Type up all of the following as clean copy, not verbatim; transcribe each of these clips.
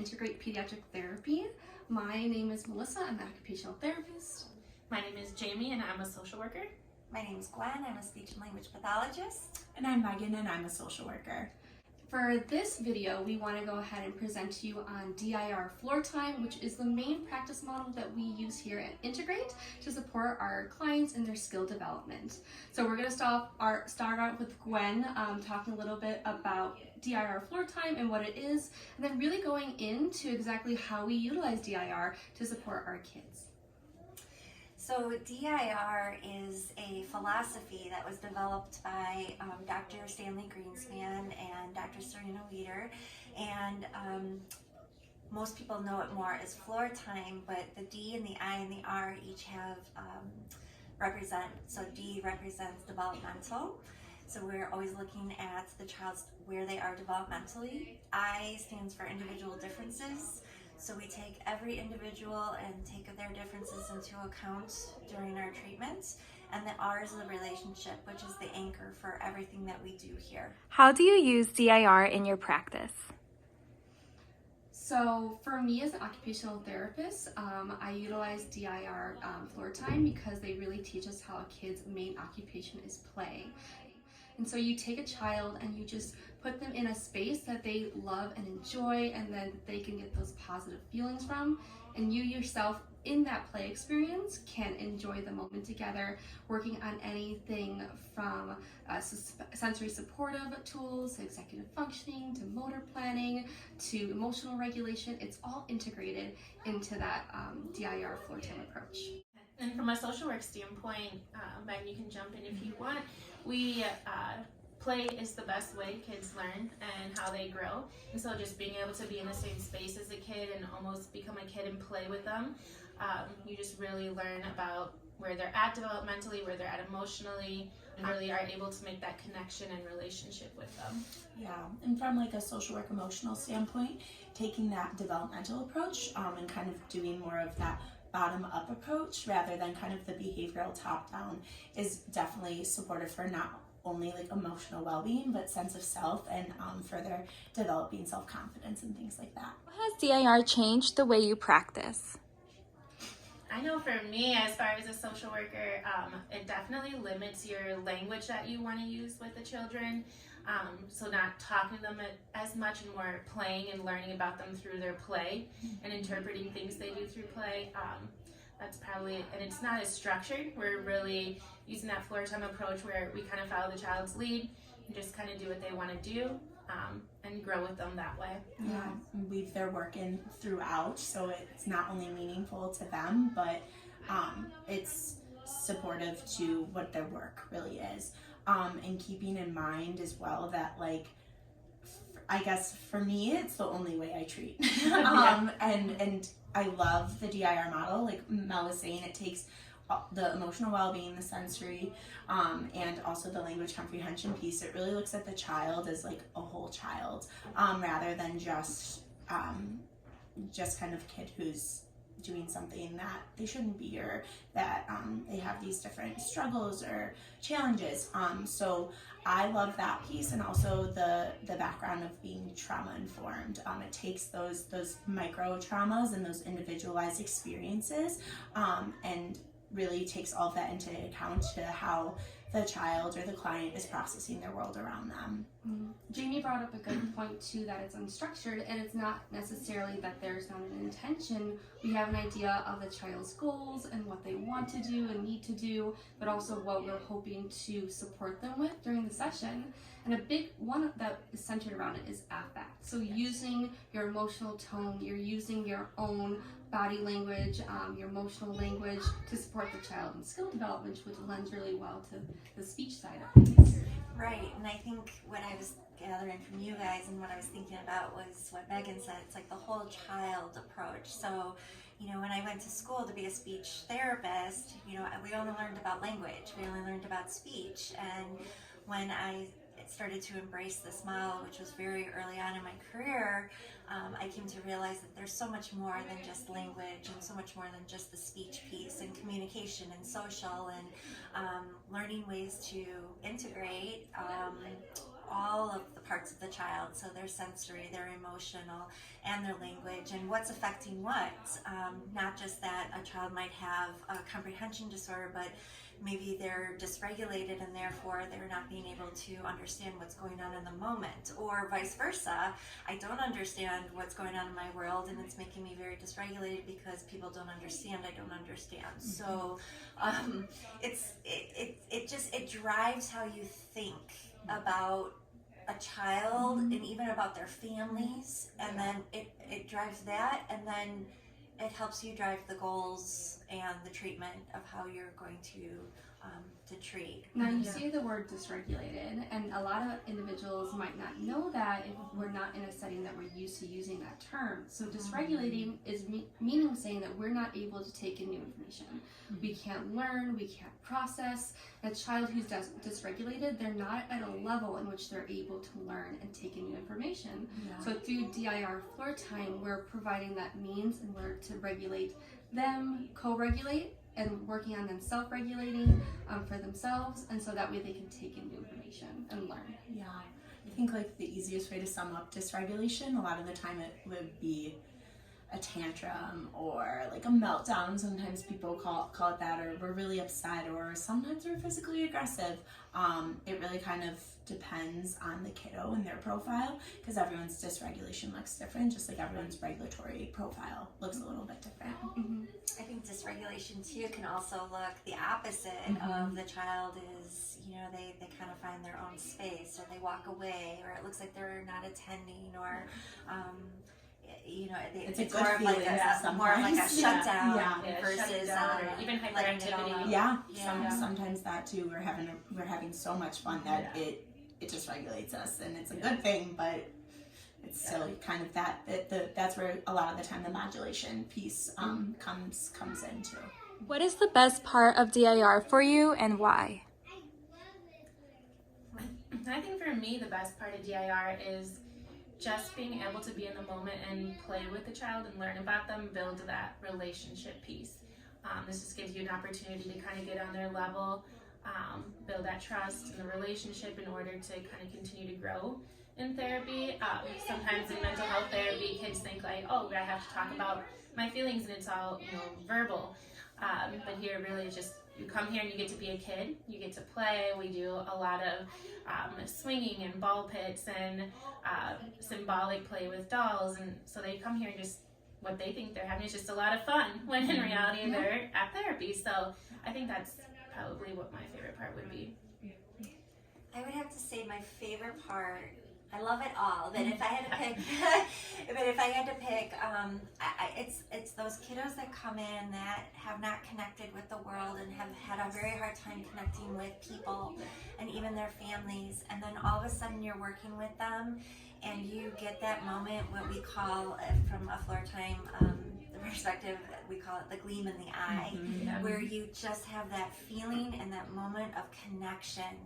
Integrate Pediatric Therapy. My name is Melissa, I'm an occupational therapist. My name is Jamie and I'm a social worker. My name is Gwen, I'm a speech and language pathologist. And I'm Megan and I'm a social worker. For this video, we want to go ahead and present to you on DIR Floortime, which is the main practice model that we use here at Integrate to support our clients in their skill development. So we're going to start out with Gwen talking a little bit about DIR Floortime and what it is, and then really going into exactly how we utilize DIR to support our kids. So DIR is a philosophy that was developed by Dr. Stanley Greenspan and Dr. Serena Weeder, and most people know it more as floor time, but the D and the I and the R each have represent, so D represents developmental, so we're always looking at the child's where they are developmentally. I stands for individual differences. So we take every individual and take their differences into account during our treatment. And the R is the relationship, which is the anchor for everything that we do here. How do you use DIR in your practice? So for me as an occupational therapist, I utilize DIR Floortime because they really teach us how a kid's main occupation is play. And so you take a child and you just put them in a space that they love and enjoy, and then they can get those positive feelings from. And you yourself in that play experience can enjoy the moment together, working on anything from sensory supportive tools, to executive functioning, to motor planning, to emotional regulation. It's all integrated into that DIR Floortime approach. And from a social work standpoint, Megan, you can jump in if you want. We play is the best way kids learn and how they grow. And so just being able to be in the same space as a kid and almost become a kid and play with them, you just really learn about where they're at developmentally, where they're at emotionally, and really are able to make that connection and relationship with them. Yeah, and from like a social work emotional standpoint, taking that developmental approach and kind of doing more of that bottom-up approach rather than kind of the behavioral top-down is definitely supportive for not only like emotional well-being but sense of self and further developing self-confidence and things like that. How has DIR changed the way you practice? I know for me, as far as a social worker, it definitely limits your language that you want to use with the children. So not talking to them as much and more playing and learning about them through their play and interpreting things they do through play. That's probably, and it's not as structured. We're really using that floor time approach where we kind of follow the child's lead and just kind of do what they want to do and grow with them that way. Yeah, weave their work in throughout, so it's not only meaningful to them, but it's supportive to what their work really is. And keeping in mind as well that, like, I guess for me, it's the only way I treat. And I love the DIR model. Like Mel was saying, it takes the emotional well-being, the sensory, and also the language comprehension piece. It really looks at the child as like a whole child, rather than just kind of a kid who's doing something that they shouldn't be, or that they have these different struggles or challenges. So I love that piece, and also the background of being trauma informed. It takes those micro traumas and those individualized experiences and really takes all of that into account to how the child or the client is processing their world around them. Jamie brought up a good point too, that it's unstructured, and it's not necessarily that there's not an intention. We have an idea of the child's goals and what they want to do and need to do, but also what we're hoping to support them with during the session. And a big one that is centered around it is affect. So using your emotional tone, you're using your own body language, your emotional language to support the child in skill development, which lends really well to the speech side of things. Right, and I think what I was gathering from you guys and what I was thinking about was what Megan said. It's like the whole child approach. So, you know, when I went to school to be a speech therapist, you know, we only learned about language. We only learned about speech. And when I started to embrace this model, which was very early on in my career, I came to realize that there's so much more than just language and so much more than just the speech piece and communication and social and learning ways to integrate all of the parts of the child, so their sensory, their emotional, and their language, and what's affecting what. Not just that a child might have a comprehension disorder, but maybe they're dysregulated and therefore they're not being able to understand what's going on in the moment, or vice versa. I don't understand what's going on in my world and it's making me very dysregulated because people don't understand. I don't understand. So it drives how you think about a child and even about their families, and then it drives that, and then it helps you drive the goals and the treatment of how you're going to treat. Now you say the word dysregulated, and a lot of individuals might not know that if we're not in a setting that we're used to using that term. So dysregulating is meaning saying that we're not able to take in new information. We can't learn, we can't process. A child who's dysregulated, they're not at a level in which they're able to learn and take in new information. So through DIR Floortime, we're providing that means in order to regulate them, co-regulate, and working on them self-regulating for themselves, and so that way they can take in new information and learn. Yeah, I think like the easiest way to sum up dysregulation, a lot of the time it would be a tantrum or like a meltdown. Sometimes people call it that, or we're really upset, or sometimes we're physically aggressive. It really kind of depends on the kiddo and their profile, because everyone's dysregulation looks different, just like everyone's regulatory profile looks a little bit different. I think dysregulation too can also look the opposite of the child is, they kind of find their own space, or they walk away, or it looks like they're not attending, or It's a it's good more of like feeling more of like a sometimes. shutdown Yeah. versus or even letting it all hyperactivity. out. Yeah, sometimes that too. We're having so much fun that it just regulates us, and it's a good thing, but it's still kind of that's where a lot of the time the modulation piece comes into. What is the best part of DIR for you and why? I think for me, the best part of DIR is just being able to be in the moment and play with the child and learn about them, build that relationship piece. This just gives you an opportunity to kind of get on their level, build that trust in the relationship in order to kind of continue to grow in therapy. Sometimes in mental health therapy, kids think like, oh, I have to talk about my feelings and it's all, verbal. But here really it's just, you come here and you get to be a kid, you get to play. We do a lot of swinging and ball pits and symbolic play with dolls, and so they come here and just what they think they're having is just a lot of fun, when in reality they're at therapy. So I think that's probably what my favorite part would be. I would have to say my favorite part, I love it all, but if I had to pick, it's those kiddos that come in that have not connected with the world and have had a very hard time connecting with people and even their families, and then all of a sudden you're working with them and you get that moment, what we call, from a Floortime perspective, we call it the gleam in the eye, where you just have that feeling and that moment of connection,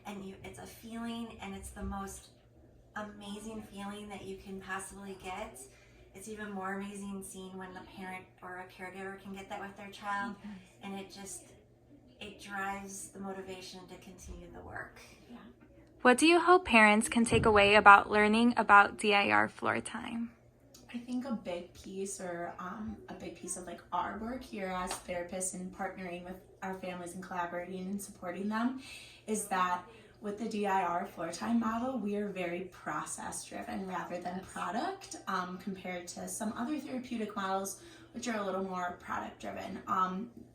and it's a feeling, and it's the most amazing feeling that you can possibly get. It's even more amazing seeing when the parent or a caregiver can get that with their child, and it drives the motivation to continue the work. What do you hope parents can take away about learning about DIR Floortime? I think a big piece of like our work here as therapists and partnering with our families and collaborating and supporting them is that with the DIR Floortime model, we are very process driven rather than product, compared to some other therapeutic models which are a little more product driven.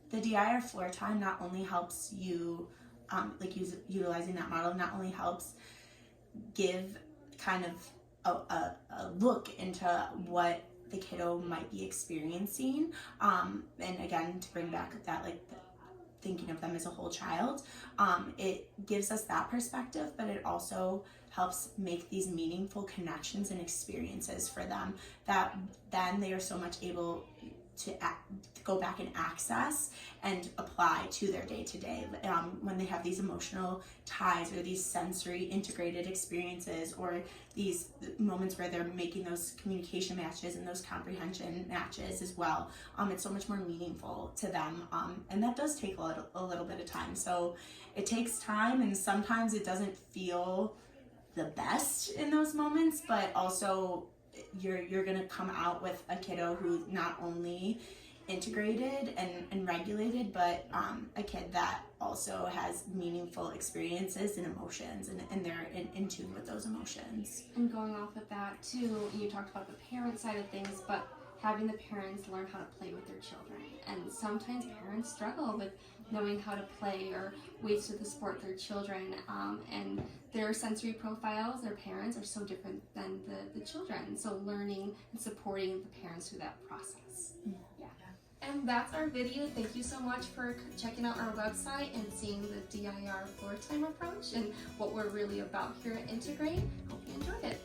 The DIR Floortime not only helps you, utilizing that model not only helps give kind of a look into what the kiddo might be experiencing, and again, to bring back that thinking of them as a whole child, it gives us that perspective, but it also helps make these meaningful connections and experiences for them that then they are so much able to go back and access and apply to their day-to-day when they have these emotional ties or these sensory integrated experiences, or these moments where they're making those communication matches and those comprehension matches as well. It's so much more meaningful to them, and that does take a little bit of time. So it takes time, and sometimes it doesn't feel the best in those moments, but also you're gonna come out with a kiddo who's not only integrated and regulated, but a kid that also has meaningful experiences and emotions, and they're in tune with those emotions. And going off of that too, you talked about the parent side of things, but having the parents learn how to play with their children. And sometimes parents struggle with knowing how to play or ways to support their children, and their sensory profiles, their parents, are so different than the children. So learning and supporting the parents through that process. Yeah. And that's our video. Thank you so much for checking out our website and seeing the DIR floor time approach and what we're really about here at Integrate. Hope you enjoyed it.